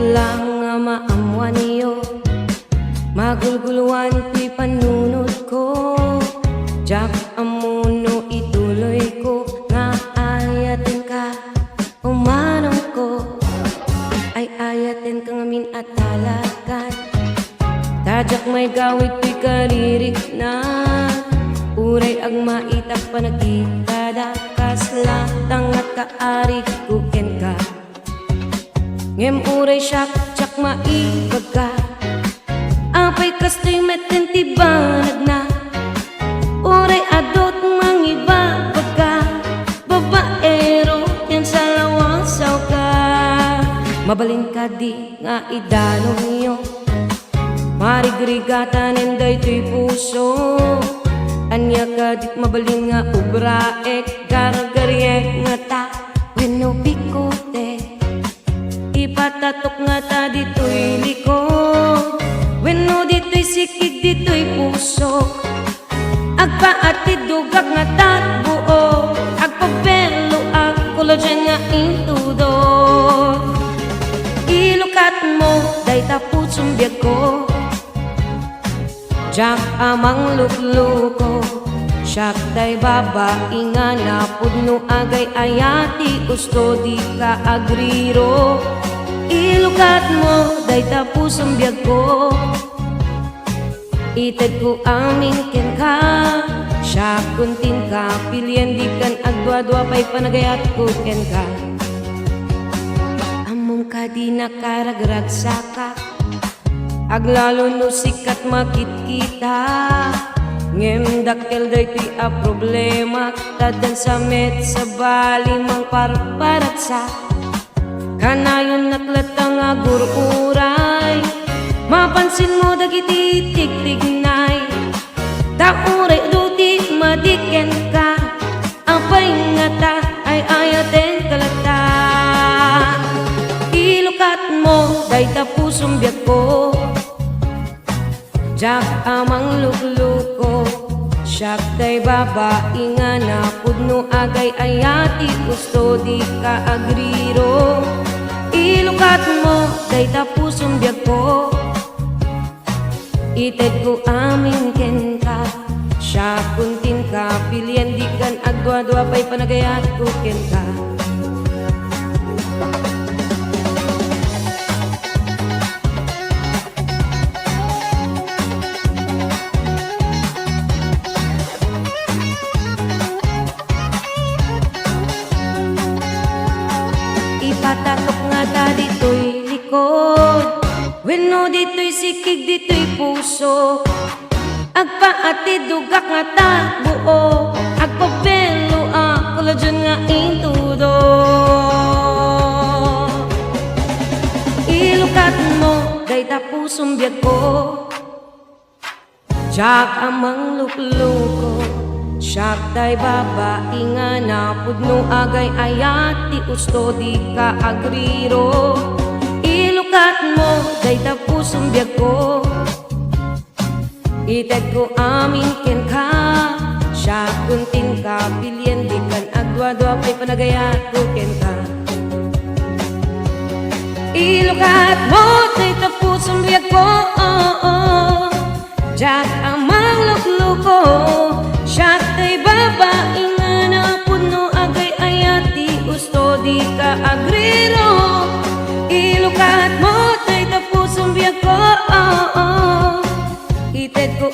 lang nga maamuan niyo, magulguluan ko'y panunod ko. Jak amuno ituloy ko, nga ayatin ka umanong ko. Ay ayatin ka ngamin at talakan, tadyak may gawit ko'y karirik na. Uray ag maitak panagkita kas latang at kaarik kuken ka. Ngem uray siyak tsak maibag ka, apay kastoy metenti banag na. Uray adot mangibabag ka, babaero yan sa lawasaw ka. Mabalin ka di nga idanong iyo, marigrigatan enday to'y puso. Anya ka dit mabalin nga ubraek, garagariek nga ta wenno pikote. Ipatatok nga ta dito'y likod, wenno dito'y sikig dito'y puso. Agpaatid dugak nga ta buo, agpabelo ag collagen nga intudo. Ilukat mo day tapos sumbiyag ko, jak amang lukluko. Siyak day babae nga napudno agay ayati, gusto di ka agriro. Ilukat mo day tapos sumbiyag ko, ited ko aming ken ka. Siya kuntin ka, pilyan di kan agdwa-dwa pa'y panagayat ko ken ka. Among ka di nakaragrag saka, aglalo no sikat makit-kita. Ngem dakkel day to'y a problema, tadan sa met sa bali mang parparat sa. Kanayon naklatang agur-uray, mapansin mo dagiti tiktignay. Tauray duti madiken ka, apay nga ta ay ayaten kalata. Ilukat mo day tapos sumbiyag ko, jak amang lukluko. Siyak day babae nga napudno agay ayati, gusto di ka agriro. Ilukat mo day tapos sumbiyag ko, ited ko amin ken ka. Siya kuntin ka, pilyan di kan agdwa-dwa pa'y panagayat ko ken ka. Ipatatok nga ta dito'y likod, wenno dito'y sikig dito'y puso. Agpaatid dugak nga ta buo, agpabelo a collagen nga intudo. Ilukat mo day tapos sumbiyag ko, jak amang lukluko. Siyak day babae nga napudno agay ayati, gusto di ka agriro. Ilukat mo day tapos sumbiyag ko, ited ko amin ken ka. Siya kuntin ka, pilyan di kan agdwa-dwa pa'y panagayat ko ken ka. Ilukat mo day tapos sumbiyag ko, jak amang lukluko. Siyak day babae nga napudno agay ayati, gusto di ka agriro. Ilukat mo day tapos sumbiyag ko, ited ko